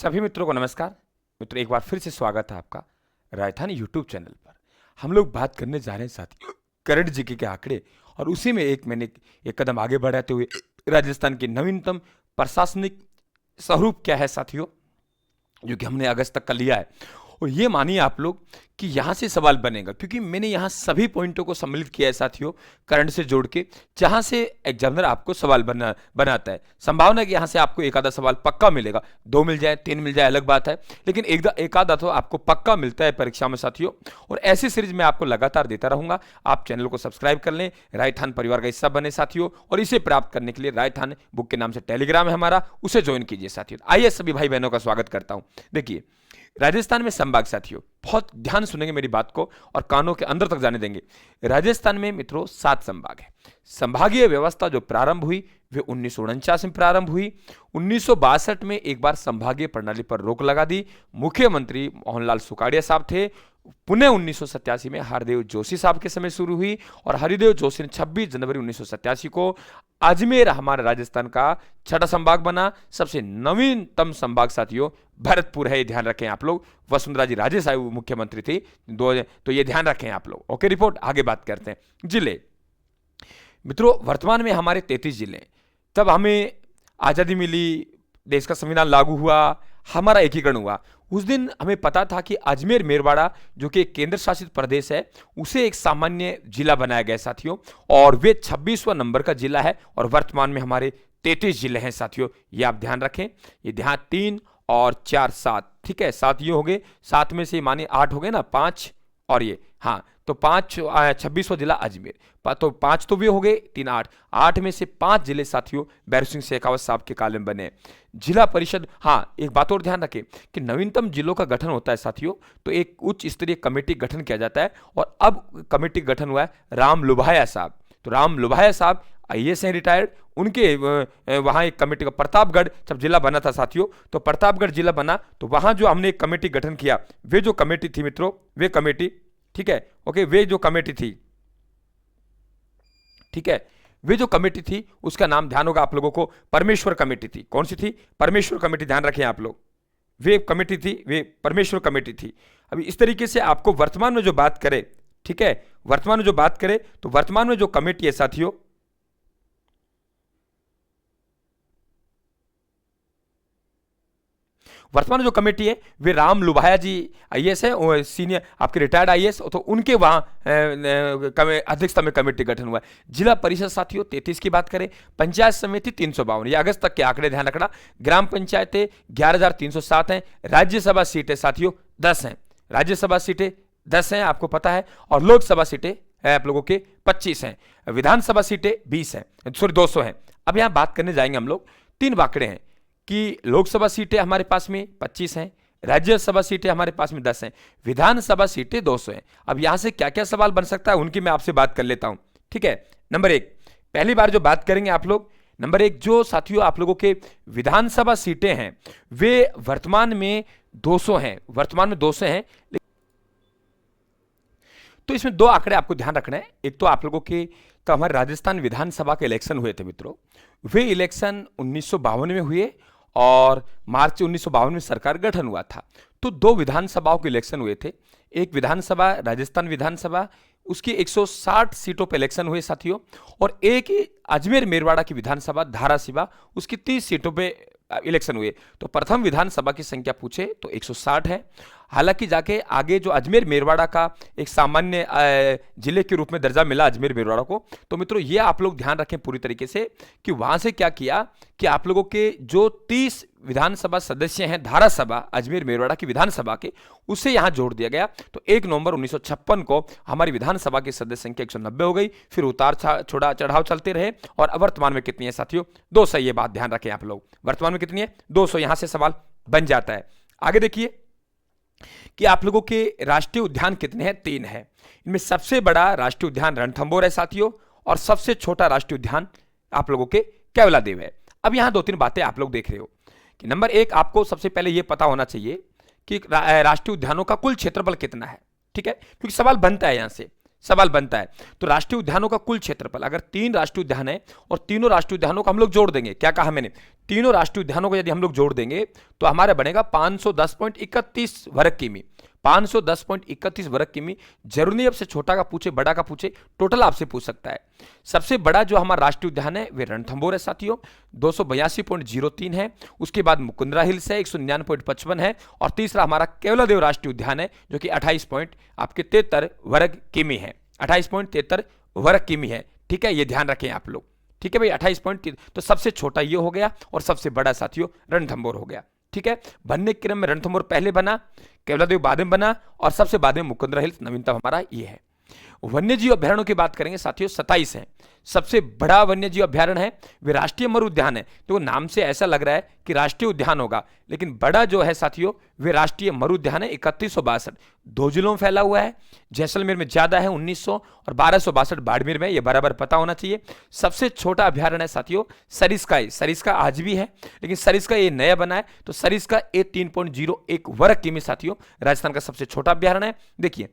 सभी मित्रों को नमस्कार। मित्रों, एक बार फिर से स्वागत है आपका राजधानी यूट्यूब चैनल पर। हम लोग बात करने जा रहे हैं साथियों करंट जीके के आंकड़े, और उसी में मैंने एक कदम आगे बढ़ाते हुए राजस्थान की नवीनतम प्रशासनिक स्वरूप क्या है साथियों, जो कि हमने अगस्त तक का लिया है। और ये मानिए आप लोग कि यहाँ से सवाल बनेगा, क्योंकि मैंने यहाँ सभी पॉइंटों को सम्मिलित किया है साथियों करंट से जोड़ के, जहाँ से एग्जामिनर आपको सवाल बनाता है। संभावना है कि यहाँ से आपको एक आधा सवाल पक्का मिलेगा, 2 मिल जाए 3 मिल जाए अलग बात है, लेकिन एक आधा तो आपको पक्का मिलता है परीक्षा में साथियों। और ऐसी सीरीज में आपको लगातार देता रहूंगा। आप चैनल को सब्सक्राइब कर लें, राजस्थान परिवार का हिस्सा बने साथियों, और इसे प्राप्त करने के लिए राजस्थान बुक के नाम से टेलीग्राम है हमारा, उसे ज्वाइन कीजिए साथियों। आइए सभी भाई बहनों का स्वागत करता हूं। देखिए, राजस्थान में संभाग साथियों, बहुत ध्यान सुनेंगे मेरी बात को और कानों के अंदर तक जाने देंगे। राजस्थान में मित्रों 7 संभाग है। संभागीय व्यवस्था जो प्रारंभ हुई वे 1949 में प्रारंभ हुई। 1962 में एक बार संभागीय प्रणाली पर रोक लगा दी। मुख्यमंत्री मोहनलाल सुखाड़िया साहब थे। पुणे 1987 में हरिदेव जोशी साहब के समय शुरू हुई, और हरिदेव जोशी ने 26 जनवरी 1987 को अजमेर हमारे राजस्थान का 6ठा संभाग बना। सबसे नवीनतम संभाग साथियों भरतपुर है, ये ध्यान रखें आप लोग। वसुंधरा जी राजे साहब मुख्यमंत्री थी तो ये ध्यान रखें आप लोग। ओके, रिपोर्ट आगे बात करते हैं। जिले मित्रों, वर्तमान में हमारे 33 जिले। तब हमें आजादी मिली, देश का संविधान लागू हुआ, हमारा एकीकरण हुआ, उस दिन हमें पता था कि अजमेर मेरवाड़ा जो कि एक केंद्र शासित प्रदेश है, उसे एक सामान्य जिला बनाया गया साथियों, और वे 26वां नंबर का जिला है। और वर्तमान में हमारे 33 जिले हैं साथियों, ये आप ध्यान रखें। ये ध्यान 3 और 4 7, ठीक है, 7 ये हो गए, 7 में से माने 8 हो गए ना, 5 और ये, हाँ, तो 5 26वां जिला अजमेर, तो 5 तो वे हो गए, 3 8, 8 में से 5 जिले साथियों बैरू सिंह शेखावत साहब के काल में बने। जिला परिषद, हाँ, एक बात और ध्यान रखें कि नवीनतम जिलों का गठन होता है साथियों, तो एक उच्च स्तरीय कमेटी गठन किया जाता है, और अब कमेटी गठन हुआ है राम लुभाया साहब। तो राम लुभाया साहब आईएएस हैं, रिटायर्ड। उनके वहां एक कमेटी का प्रतापगढ़ जब जिला बना था साथियों, तो प्रतापगढ़ जिला बना, तो वहां जो हमने एक कमेटी गठन किया, वे जो कमेटी थी मित्रों, वे कमेटी, ठीक है, ओके, वे जो कमेटी थी, ठीक है, वे जो कमेटी थी उसका नाम ध्यान होगा आप लोगों को, परमेश्वर कमेटी थी। कौन सी थी? परमेश्वर कमेटी, ध्यान रखें आप लोग। वे कमेटी थी, वे परमेश्वर कमेटी थी। अभी इस तरीके से आपको वर्तमान में जो बात करें, ठीक है, वर्तमान में जो बात करें, तो वर्तमान में जो कमेटी है साथियों, वर्तमान में जो कमेटी है वे राम लुभाया जी आईएएस है, सीनियर आपके रिटायर्ड आईएएस, तो उनके वहां अध्यक्षता में कमेटी गठन हुआ है। जिला परिषद साथियों 33 की बात करें, पंचायत समिति 352, ये अगस्त तक के आंकड़े ध्यान रखना। ग्राम पंचायतें 11,307 हैं। राज्यसभा सीटें साथियों 10 हैं। राज्यसभा सीटें 10 हैं, आपको पता है, और लोकसभा सीटें आप लोगों के 25 हैं। विधानसभा सीटें 20 हैं, सॉरी 200 हैं। अब यहां बात करने जाएंगे हम लोग, 3 आंकड़े हैं कि लोकसभा सीटें हमारे पास में 25 हैं, राज्यसभा सीटें हमारे पास में 10 हैं, विधानसभा सीटें 200 हैं। अब यहां से क्या क्या सवाल बन सकता है उनकी मैं आपसे बात कर लेता हूं, ठीक है। नंबर 1, पहली बार जो बात करेंगे आप लोग, नंबर 1 जो साथियों आप लोगों के विधानसभा सीटें हैं वे वर्तमान में 200 हैं, वर्तमान में 200 हैं। तो इसमें 2 आंकड़े आपको ध्यान रखना है। एक तो आप लोगों के तो हमारे राजस्थान विधानसभा के इलेक्शन हुए थे मित्रों, वे इलेक्शन 1952 में हुए, और मार्च 1952 में सरकार गठन हुआ था। तो 2 विधानसभाओं के इलेक्शन हुए थे। एक विधानसभा राजस्थान विधानसभा, उसकी 160 सीटों पर इलेक्शन हुए साथियों, और एक अजमेर मेरवाड़ा की विधानसभा धाराशिवा, उसकी 30 सीटों पे इलेक्शन हुए। तो प्रथम विधानसभा की संख्या पूछे तो 160 है। हालांकि जाके आगे जो अजमेर मेरवाड़ा का एक सामान्य जिले के रूप में दर्जा मिला अजमेर मेरवाड़ा को, तो मित्रों ये आप लोग ध्यान रखें पूरी तरीके से कि वहां से क्या किया कि आप लोगों के जो 30 विधानसभा सदस्य हैं धारासभा अजमेर मेरवाड़ा की विधानसभा के, उसे यहां जोड़ दिया गया। तो 1 नवंबर 1956 को हमारी विधानसभा की सदस्य संख्या 190 हो गई। फिर उतार चढ़ाव चलते रहे, और वर्तमान में कितनी है साथियों? 200। ये बात ध्यान रखें आप लोग, वर्तमान में कितनी है? 200। यहां से सवाल बन जाता है। आगे देखिए कि आप लोगों के राष्ट्रीय उद्यान कितने हैं? 3 है। इनमें सबसे बड़ा राष्ट्रीय उद्यान रणथंभौर है साथियों, और सबसे छोटा राष्ट्रीय उद्यान आप लोगों के केवलादेव है। अब यहां 2-3 बातें आप लोग देख रहे हो कि नंबर 1 आपको सबसे पहले यह पता होना चाहिए कि राष्ट्रीय उद्यानों का कुल क्षेत्रफल कितना है, ठीक है, क्योंकि सवाल बनता है यहां से। सवाल बनता है। तो राष्ट्रीय उद्यानों का कुल क्षेत्रफल, अगर 3 राष्ट्रीय उद्यान है और तीनों राष्ट्रीय उद्यानों को हम लोग जोड़ देंगे, क्या कहा मैंने, तीनों राष्ट्रीय उद्यानों को यदि हम लोग जोड़ देंगे तो हमारा बनेगा 510.31 वर्ग किमी। 510.31 वर्ग किमी। जरूरी नहीं आपसे छोटा का पूछे बड़ा का पूछे, टोटल आपसे पूछ सकता है। सबसे बड़ा जो हमारा राष्ट्रीय उद्यान है वे रणथंभौर है साथियों, 282.03 है। उसके बाद मुकुंदरा हिल्स है, 199.55 है। और तीसरा हमारा केवलादेव राष्ट्रीय उद्यान है जो कि 28.73 वर्ग किमी है, 28.73 वर्ग किमी है। ठीक है, ये ध्यान रखें आप लोग। ठीक है भाई, 28 तो सबसे छोटा ये हो गया और सबसे बड़ा साथियों रणथंभौर हो गया। ठीक है, बनने के क्रम में रणथंभौर पहले बना, केवलादेव बाद में बना और सबसे बाद में मुकुंदरा हिल्स नवीनतम हमारा ये है। वन्यजीव अभ्यारण्यों की बात करेंगे साथियों, 27 है। सबसे बड़ा वन्यजीव अभ्यारण्य है वे राष्ट्रीय मरु उद्यान है। तो नाम से ऐसा लग रहा है कि राष्ट्रीय उद्यान होगा, लेकिन बड़ा जो है साथियों वे राष्ट्रीय मरु उद्यान है, 3162। 2 जिलों में फैला हुआ है, जैसलमेर में ज्यादा है 1900 और 1262 बाड़मेर में, ये बराबर पता होना चाहिए। सबसे छोटा अभ्यारण्य है साथियों सरिस्का है। सरिस्का आज भी है, लेकिन सरिस्का ये नया बना है, तो सरिस्का 3.01 वर्ग किमी साथियों राजस्थान का सबसे छोटा अभ्यारण्य है। देखिए,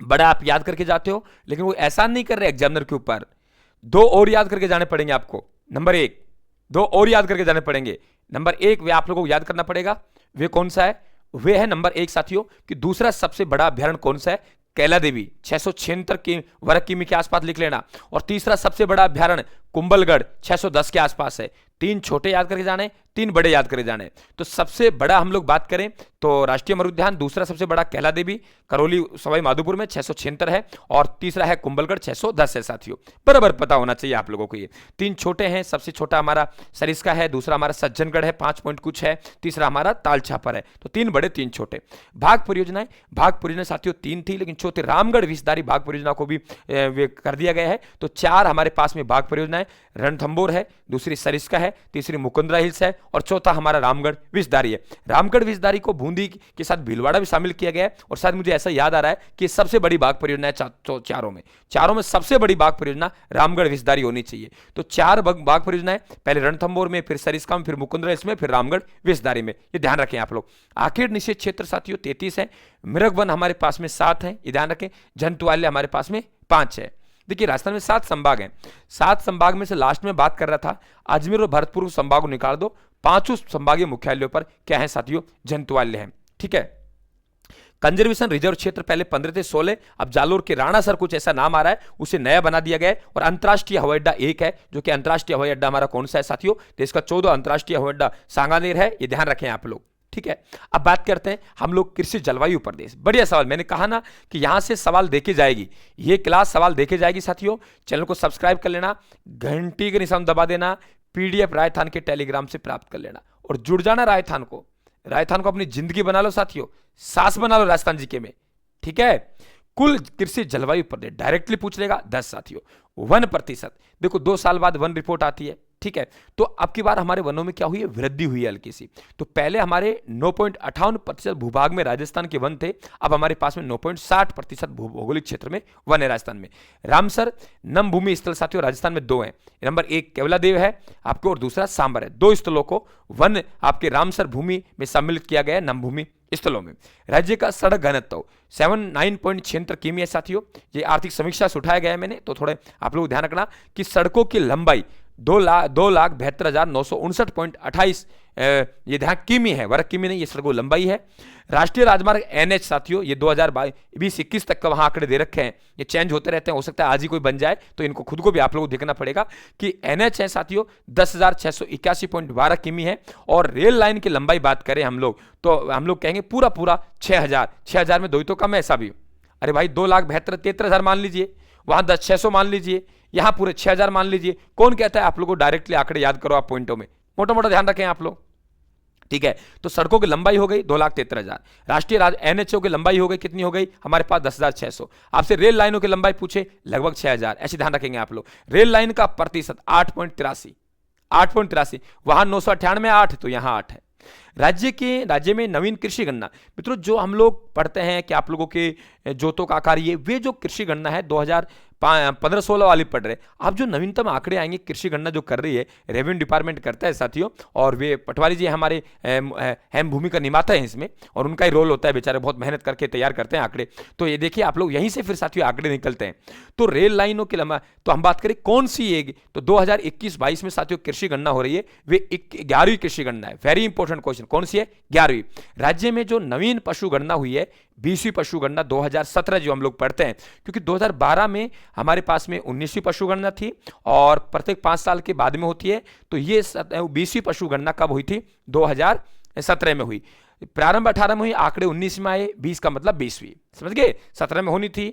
बड़ा आप याद करके जाते हो, लेकिन वो ऐसा नहीं कर रहे एग्जामिनर के ऊपर। 2 और याद करके जाने पड़ेंगे आपको। नंबर 1, 2 और याद करके जाने पड़ेंगे। नंबर 1 वे आप लोगों को याद करना पड़ेगा, वे कौन सा है, वे है नंबर 1 साथियों कि दूसरा सबसे बड़ा अभ्यारण्य कौन सा है, कैला देवी 676 की वर्ग किमी के आसपास लिख लेना। और तीसरा सबसे बड़ा अभ्यारण्य कुंभलगढ़ 610 के आसपास है। 3 छोटे याद करके जाने, 3 बड़े याद करके जाने। तो सबसे बड़ा हम लोग बात करें तो राष्ट्रीय मरु उद्यान, दूसरा सबसे बड़ा कैला देवी करौली सवाई माधोपुर में 676 है, और तीसरा है कुंभलगढ़ 610 है साथियों। बराबर पता होना चाहिए आप लोगों को। ये 3 छोटे हैं, सबसे छोटा हमारा सरिस्का है, दूसरा हमारा सज्जनगढ़ है 5 पॉइंट कुछ है, तीसरा हमारा तालछापर है। तो 3 बड़े 3 छोटे। भाग परियोजनाएं, भाग परियोजना साथियों 3 थी, लेकिन चौथे रामगढ़ विषधारी भाग परियोजना को भी कर दिया गया है। तो 4 हमारे पास में भाग परियोजनाएं, रणथंभौर है, दूसरी सरिस्का है, तीसरी मुकुंदरा हिल्स है और चौथा हमारा रामगढ़ विषधारी है। रामगढ़ विषधारी को बूंदी के साथ भीलवाड़ा भी शामिल किया गया है, और शायद मुझे ऐसा याद आ रहा है कि सबसे बड़ी बाघ परियोजना है चारों में सबसे बड़ी बाघ परियोजना रामगढ़ विषधारी होनी चाहिए। तो 4 बाघ परियोजनाएं, पहले रणथंभौर में, फिर सरिस्का में, फिर मुकुंदरा हिल्स में, फिर रामगढ़ विषधारी में। ये ध्यान रखें आप लोग। आखिर निषेध क्षेत्र साथियों 33 है। मृग वन हमारे पास में 7 है, ये ध्यान रखें। जंतुआल्य हमारे पास में 5 है। देखिए, राजस्थान में 7 संभाग हैं। 7 संभाग में से लास्ट में बात कर रहा था अजमेर और भरतपुर संभाग को निकाल दो, 5 संभागीय मुख्यालयों पर क्या है साथियों, जंतुआल्य हैं। ठीक है, कंजर्वेशन रिजर्व क्षेत्र पहले 15 थे, 16, अब जालोर के राणासर कुछ ऐसा नाम आ रहा है, उसे नया बना दिया गया है। और अंतरराष्ट्रीय हवाई अड्डा 1 है, जो कि अंतरराष्ट्रीय हवाई अड्डा हमारा कौन सा है साथियों, देश का 14 अंतरराष्ट्रीय हवाई अड्डा सांगानेर है, ये ध्यान रखें आप लोग। ठीक है, अब बात करते हैं हम लोग कृषि जलवायु प्रदेश। बढ़िया सवाल, मैंने कहा ना कि यहां से सवाल देखे जाएगी, ये क्लास सवाल देखे जाएगी साथियों। चैनल को सब्सक्राइब कर लेना, घंटी के निशान दबा देना, पीडीएफ राजस्थान के टेलीग्राम से प्राप्त कर लेना और जुड़ जाना राजस्थान को अपनी जिंदगी बना लो साथियों, सास बना लो राजस्थान जीके में। ठीक है, कुल कृषि जलवायु प्रदेश डायरेक्टली पूछ लेगा 10 साथियों। 1%, देखो 2 साल बाद वन रिपोर्ट आती है। ठीक है, तो अब की बार हमारे वनों में क्या हुई है, वृद्धि हुई है हल्की सी। तो पहले हमारे 9.58% भूभाग में राजस्थान के वन थे, अब हमारे पास में 9.60% भौगोलिक क्षेत्र में वन है राजस्थान में। रामसर नम भूमि स्थल साथियों राजस्थान में 2 हैं। नंबर 1 केवलादेव है आपको और दूसरा सांबर है। 2 स्थलों को वन आपके रामसर भूमि में सम्मिलित किया गया है नम भूमि स्थलों में। राज्य का सड़क घनत्व 79.76 किमी है साथियों। ये आर्थिक समीक्षा से उठाया गया है मैंने, तो थोड़े आप लोग ध्यान रखना कि सड़कों की लंबाई 2,72,959.28 ये ध्यान किमी है, वर्ग किमी नहीं, ये सड़कों लंबाई है। राष्ट्रीय राजमार्ग NH साथियों ये 2020-21 तक का वहां आंकड़े दे रखे हैं, ये चेंज होते रहते हैं, हो सकता है आज ही कोई बन जाए, तो इनको खुद को भी आप लोगों को देखना पड़ेगा कि NH है साथियों 10,681.12 किमी है। और रेल लाइन की लंबाई बात करें हम लोग, तो हम लोग कहेंगे पूरा 6,000 में 2 तो कम है ऐसा भी। अरे भाई 2,72,73,000 मान लीजिए, वहां 10,600 मान लीजिए, यहां पूरे 6,000 मान लीजिए। कौन कहता है आप लोगों को डायरेक्टली आंकड़े याद करो, आप पॉइंटों में मोटा ध्यान रखें आप लोग। ठीक है, तो सड़कों की लंबाई हो गई 2,73,000। राष्ट्रीय NHO की लंबाई हो गई, कितनी हो गई हमारे पास 10,600। आपसे रेल लाइनों की लंबाई पूछे लगभग 6,000, ऐसे ध्यान रखेंगे आप लोग। रेल लाइन का प्रतिशत 8.83, वहां 998 8, तो यहां 8 है। राज्य में नवीन कृषि गणना, मित्रों जो हम लोग पढ़ते हैं कि आप लोगों के जोतों का आकार, ये वे जो कृषि गणना है 15-16 वाली पढ़ रहे। आप जो नवीनतम आंकड़े आएंगे, कृषि गणना जो कर रही है रेवेन्यू डिपार्टमेंट करता है साथियों, और वे पटवारी जी हमारे अहम भूमिका निभाते हैं इसमें, और उनका ही रोल होता है, बेचारे बहुत मेहनत करके तैयार करते हैं आंकड़े। तो ये देखिए आप लोग, यहीं से फिर साथियों आंकड़े निकलते हैं। तो रेल लाइनों के लंबा, तो हम बात करें कौन सी है, तो 2021-22 में साथियों कृषि गणना हो रही है, वे 11वीं कृषि गणना है। वेरी इंपॉर्टेंट क्वेश्चन, कौन सी है? 11वीं। राज्य में जो नवीन पशु गणना हुई है 20वीं पशु गणना 2017 जो हम लोग पढ़ते हैं, क्योंकि 2012 में हमारे पास में 19वीं पशु गणना थी और प्रत्येक 5 साल के बाद में होती है। तो ये 20वीं पशु गणना कब हुई थी? 2017 में हुई। प्रारंभ 18 में हुई, आंकड़े 19 में आए, 20 का मतलब 20वीं, समझ गए? 17 में होनी थी,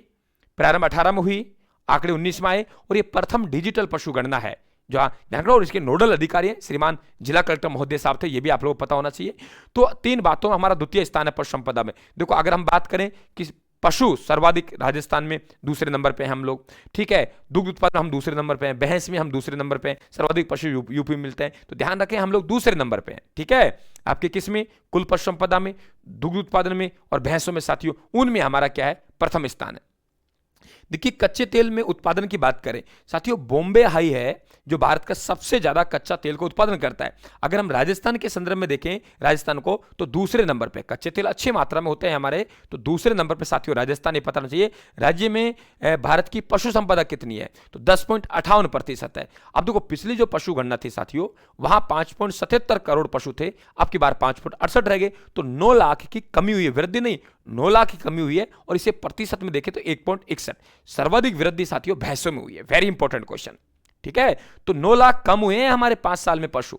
प्रारंभ 18 में हुई, आंकड़े 19 में आए, और ये प्रथम डिजिटल पशु गणना है। जो ध्यान रखो, और इसके नोडल अधिकारी हैं श्रीमान जिला कलेक्टर महोदय साहब थे, ये भी आप लोगों को पता होना चाहिए। तो 3 बातों में हमारा द्वितीय स्थान है पशु संपदा में। देखो अगर हम बात करें कि पशु सर्वाधिक राजस्थान में दूसरे नंबर पे हैं हम लोग, ठीक है, दुग्ध उत्पादन हम दूसरे नंबर पे हैं, भैंस में हम दूसरे नंबर पे हैं, सर्वाधिक पशु यूपी में मिलते हैं। तो ध्यान रखें हम लोग दूसरे नंबर पे हैं, ठीक है। आपके किस में? कुल पशु संपदा में, दुग्ध उत्पादन में और भैंसों में साथियों, उनमें हमारा क्या है? प्रथम स्थान है। देखिए कच्चे तेल में उत्पादन की बात करें साथियों, बॉम्बे हाई है जो भारत का सबसे ज्यादा कच्चा तेल को उत्पादन करता है। अगर हम राजस्थान के संदर्भ में देखें राजस्थान को, तो दूसरे नंबर पे कच्चे तेल अच्छी मात्रा में होते हैं हमारे, तो दूसरे नंबर पे साथियों राजस्थान, ये पता होना चाहिए। राज्य में भारत की पशु संपदा कितनी है? तो 10.58% है। अब देखो पिछली जो पशु गणना थी साथियों, वहां 5.77 करोड़ पशु थे, अब की बार 5.68 रह गए, तो 9 लाख की कमी हुई है, वृद्धि नहीं, 9 लाख की कमी हुई है। और इसे प्रतिशत में देखें तो 1.61। सर्वाधिक वृद्धि साथियों भैंसों में हुई है। वेरी इंपॉर्टेंट क्वेश्चन, ठीक है। तो 9 लाख कम हुए हैं हमारे 5 साल में पशु,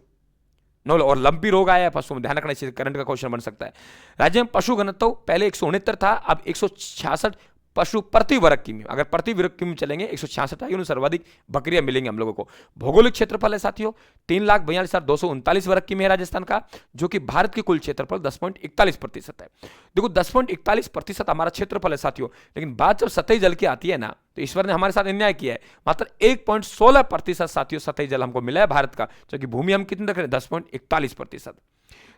9 लाख। और लंपी रोग आया है पशु में, ध्यान रखना चाहिए, करंट का क्वेश्चन बन सकता है। राज्य में पशु घनत्व पहले 169 था, अब 166 पशु प्रति वर्ग किमी। अगर प्रति वर्ग किमी चलेंगे 166 आएगी, सर्वाधिक बकरियां मिलेंगी हम लोगों को। भौगोलिक क्षेत्रफल है साथियों 3,42,239 वर्ग किमी है राजस्थान का, जो कि भारत की कुल क्षेत्रफल 10.41% है। देखो 10.41% हमारा क्षेत्रफल है साथियों, लेकिन बात जब सतही जल की आती है ना, तो ईश्वर ने हमारे साथ अन्याय किया है। मात्र 1.16% साथियों सतही जल हमको मिला है भारत का, जबकि भूमि हम कितने रख रहे हैं? 10.41%।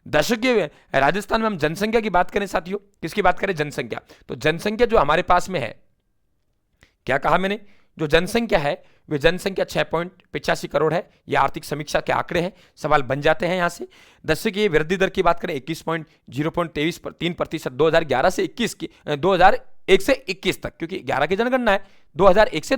दशकीय राजस्थान में हम जनसंख्या की बात करें साथियों, किसकी बात करें? जनसंख्या। तो जनसंख्या जो हमारे पास में है, क्या कहा मैंने? जो जनसंख्या है वे जनसंख्या 6.85 करोड़ है। ये आर्थिक समीक्षा के आंकड़े हैं, सवाल बन जाते हैं यहां से। दशकीय वृद्धि दर की बात करें 21.023% 2011 से 21 की 2001 से 21 तक, क्योंकि 11 की जनगणना है, 2001 से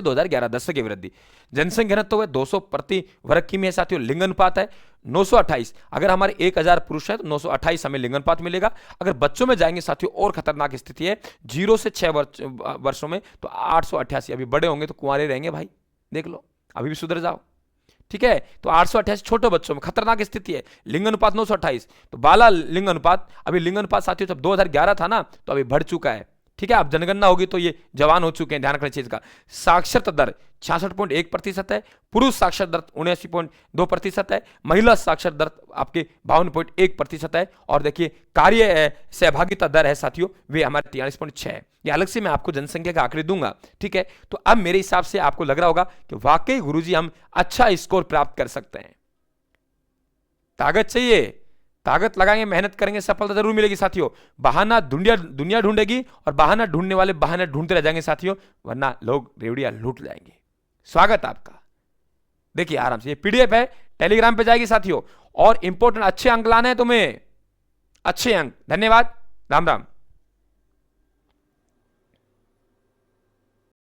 2011 दशकीय वृद्धि। जनसंख्या घनत्व है 200 प्रति वर्ग किमी है साथियों। लिंग अनुपात है 928। अगर हमारे 1000 पुरुष है तो 928 हमें लिंग अनुपात मिलेगा। अगर बच्चों में जाएंगे साथियों और खतरनाक स्थिति है, 0 से 6 वर्षों में तो 888। अभी बड़े होंगे तो कुंवारे रहेंगे भाई, देख लो, अभी भी सुधर जाओ, ठीक है। तो 888 छोटे बच्चों में खतरनाक स्थिति है। लिंग अनुपात 928, तो बाला लिंग अनुपात, अभी लिंग अनुपात साथियों जब 2011 था ना, तो अभी बढ़ चुका है, ठीक है। अब जनगणना होगी तो ये जवान हो चुके हैं, ध्यान रखना चीज का। साक्षरता दर 66.1% है। पुरुष साक्षर दर 79.2% है। महिला साक्षर दर आपके 52.1% है। और देखिए कार्य सहभागिता दर है साथियों, वे हमारे 43.6 है। ये अलग से मैं आपको जनसंख्या का आंकड़े दूंगा, ठीक है। तो अब मेरे हिसाब से आपको लग रहा होगा कि वाकई गुरुजी हम अच्छा स्कोर प्राप्त कर सकते हैं। ताकत चाहिए, ताकत लगाएंगे, मेहनत करेंगे, सफलता जरूर मिलेगी साथियों। बहाना दुनिया ढूंढेगी और बहाना ढूंढने वाले बहाने ढूंढते रह जाएंगे साथियों, वरना लोग रेवड़िया लूट जाएंगे। स्वागत आपका, देखिए आराम से, ये पीडीएफ है, टेलीग्राम पे जाएगी साथियों। और इंपॉर्टेंट अच्छे अंक लाने हैं तुम्हें, अच्छे अंक। धन्यवाद, राम राम।